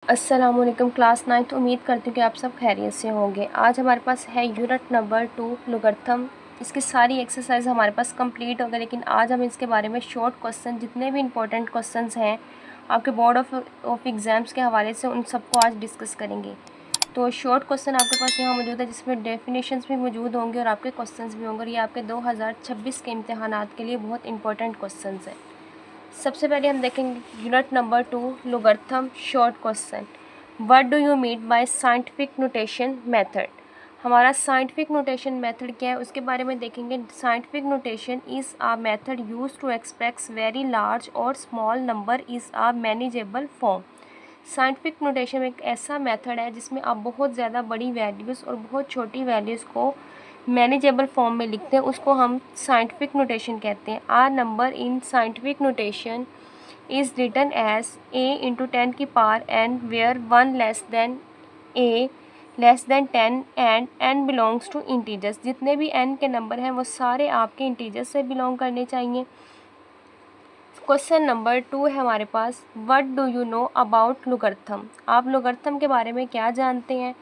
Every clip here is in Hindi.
अस्सलामुअलैकुम क्लास 9th। उम्मीद करती हूँ कि आप सब खैरियत से होंगे। आज हमारे पास है यूनिट नंबर 2 लोगर्थम। इसकी सारी एक्सरसाइज हमारे पास कंप्लीट हो गई, लेकिन आज हम इसके बारे में शॉर्ट क्वेश्चन, जितने भी इंपॉर्टेंट क्वेश्चंस हैं आपके बोर्ड ऑफ एग्ज़ाम्स के हवाले से, उन सबको आज डिस्कस करेंगे। तो शॉर्ट क्वेश्चन आपके पास यहाँ मौजूद है, जिसमें डेफिनेशंस भी मौजूद होंगे और आपके क्वेश्चंस भी होंगे, और ये आपके 2026 के इम्तहानात के लिए बहुत इंपॉर्टेंट क्वेश्चंस हैं। सबसे पहले हम देखेंगे unit number 2 logarithm short question. What do you mean by scientific notation method. हमारा साइंटिफिक नोटेशन मेथड क्या है उसके बारे में देखेंगे। Scientific notation is a method use to express very large और small number is a manageable form. Scientific notation एक ऐसा मेथड है जिसमें आप बहुत ज़्यादा बड़ी वैल्यूज़ और बहुत छोटी वैल्यूज़ को मैनेजेबल फॉर्म में लिखते हैं, उसको हम साइंटिफिक नोटेशन कहते हैं। A number in scientific notation is written as a into 10 की power n, where 1 less than a less than 10 and n belongs to integers. जितने भी n के नंबर हैं वो सारे आपके इंटीजर्स से बिलोंग करने चाहिए। क्वेश्चन नंबर 2 है हमारे पास, what do you know about logarithm. आप लोगर्थम के बारे में क्या जानते हैं।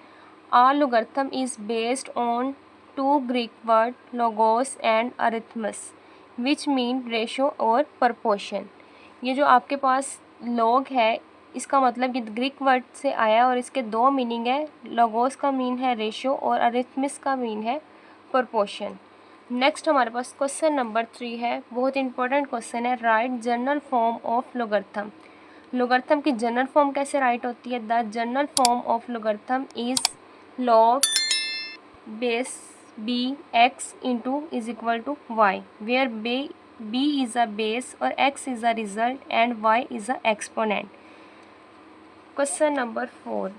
A logarithm is based on two Greek word logos and arithmos which mean ratio और प्रपोर्शन। ये जो आपके पास लॉग है, इसका मतलब ये ग्रीक वर्ड से आया और इसके दो मीनिंग है। लोगोस का मीन है रेशो और अरिथमस का मीन है प्रपोर्शन। नेक्स्ट हमारे पास क्वेश्चन नंबर 3 है, बहुत इंपॉर्टेंट क्वेश्चन है। Write general form of logarithm. Logarithm की जनरल फॉर्म कैसे राइट होती है। The general form of logarithm is log base b x into is equal to y, where b is a base और x is a result and y is a exponent. Question number 4,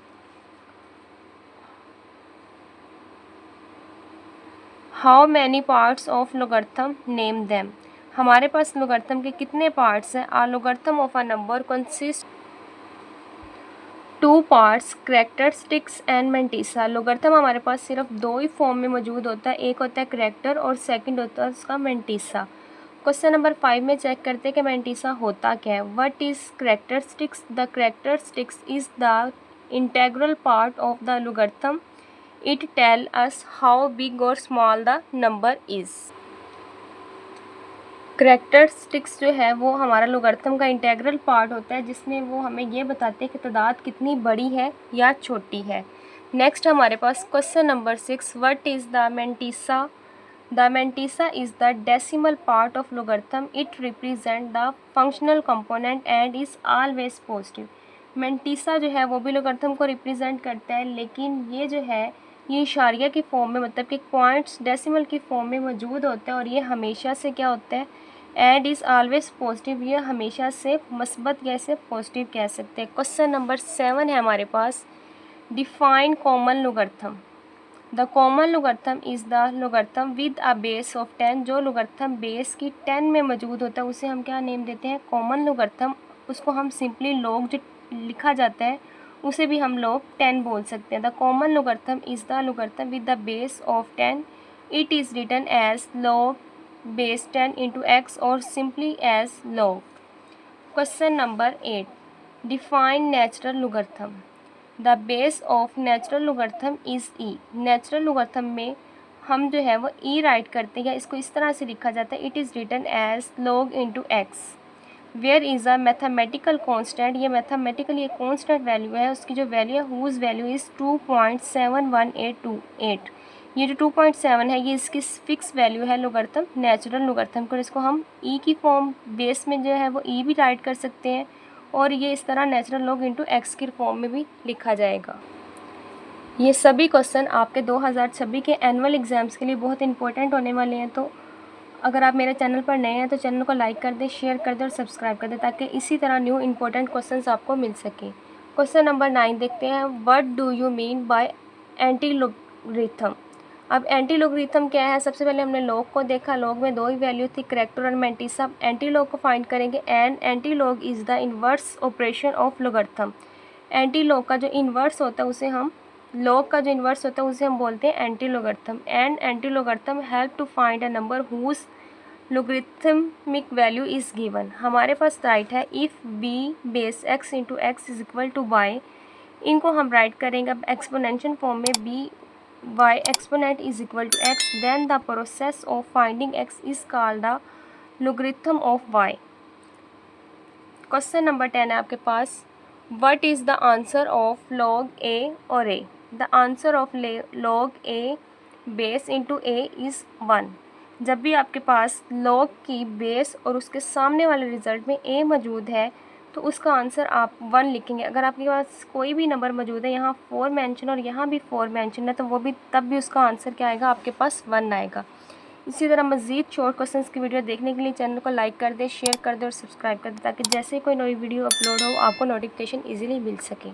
how many parts of logarithm, name them. हमारे पास लोगर्थम के कितने पार्ट्स हैं। A logarithm of a number consist two parts, characteristics and mantissa. Logarithm हमारे पास सिर्फ दो ही फॉर्म में मौजूद होता है, एक होता है करेक्टर और सेकंड होता है उसका मेंटिसा। क्वेश्चन नंबर 5 में चेक करते हैं कि मेंटिसा होता क्या है। What is characteristics. The characteristics is the integral part of the logarithm. It tell us how big और small the number is. Characteristics जो है वो हमारा लोगर्थम का इंटेग्रल पार्ट होता है, जिसमें वो हमें ये बताते हैं कि तादाद कितनी बड़ी है या छोटी है। नेक्स्ट हमारे पास question number 6, what is the mantissa. The mantissa is the decimal part of logarithm. It represent the functional component and is always positive. Mantissa जो है वो भी लोगर्थम को रिप्रेजेंट करता है, लेकिन ये जो है ये इशारिया की फॉर्म में, मतलब कि पॉइंट्स डेसिमल की फॉर्म में मौजूद होता है, और ये हमेशा से क्या होता है, एंड इज़ ऑलवेज पॉजिटिव। ये हमेशा से मस्बत या इसे पॉजिटिव कह सकते हैं। क्वेश्चन नंबर 7 है हमारे पास, define common logarithm. The common logarithm is the logarithm with a base of 10। जो लोगर्थम बेस की 10 में मौजूद होता है उसे हम क्या नेम देते हैं, कॉमन लोगर्थम। उसको हम सिंपली लॉग जो लिखा जाता है उसे भी हम लोग 10 बोल सकते हैं। The common logarithm is the logarithm with the base of 10। It is written as log base 10 into x और simply as log। Question number 8, define natural logarithm. The base of natural logarithm is e. Natural logarithm में हम जो है वो ई राइट करते हैं, या इसको इस तरह से लिखा जाता है, it is written as log into x. Where is a mathematical constant. ये मैथमेटिकल ये कॉन्स्टेंट वैल्यू है, उसकी जो वैल्यू है हुज वैल्यू इज़ 2.71828। ये जो 2.7 है ये इसकी फिक्स वैल्यू है लोगर्थम नेचुरल लोगर्थम को। इसको हम ई की फॉर्म बेस में जो है वो ई भी राइट कर सकते हैं, और ये इस तरह नेचुरल लॉग इंटू एक्स की फॉर्म में भी लिखा जाएगा। ये सभी क्वेश्चन आपके 2026 के एनुअल एग्ज़ाम्स के लिए बहुत इंपॉर्टेंट होने वाले हैं। तो अगर आप मेरे चैनल पर नए हैं तो चैनल को लाइक कर दें, शेयर कर दें और सब्सक्राइब कर दें, ताकि इसी तरह न्यू इंपॉर्टेंट क्वेश्चंस आपको मिल सके। क्वेश्चन नंबर 9 देखते हैं, what do you mean bye anti logarithm. अब एंटी लोगरिथम क्या है। सबसे पहले हमने लॉग को देखा, लॉग में दो ही वैल्यू थी, करेक्टर और मेंटिसा। एंटी लॉग को फाइंड करेंगे, and anti log is the inverse operation of logarithm. Anti log का जो इन्वर्स होता है उसे हम लॉग का जो इन्वर्स होता है उसे हम बोलते हैं anti logarithm. And anti logarithm help to find a number whose logarithmic value is given. हमारे पास राइट है, if B base X into X is equal to Y, इनको हम राइट करेंगे अब एक्सपोनेंशियल फॉर्म में B Y exponent is equal to X, then the process of finding X is called the logarithm of Y. Question number 10 है आपके पास, what is the answer of log a और a. The answer of log a base into a is 1। जब भी आपके पास लॉग की बेस और उसके सामने वाले रिजल्ट में ए मौजूद है तो उसका आंसर आप 1 लिखेंगे। अगर आपके पास कोई भी नंबर मौजूद है, यहाँ 4 मेंशन और यहाँ भी 4 मेंशन है, तो वो भी तब भी उसका आंसर क्या आएगा, आपके पास 1 आएगा। इसी तरह मज़ीद शॉर्ट क्वेश्चंस की वीडियो देखने के लिए चैनल को लाइक कर दें, शेयर कर दें और सब्सक्राइब कर दें, ताकि जैसे कोई नई वीडियो अपलोड हो आपको नोटिफिकेशन ईजिली मिल सके।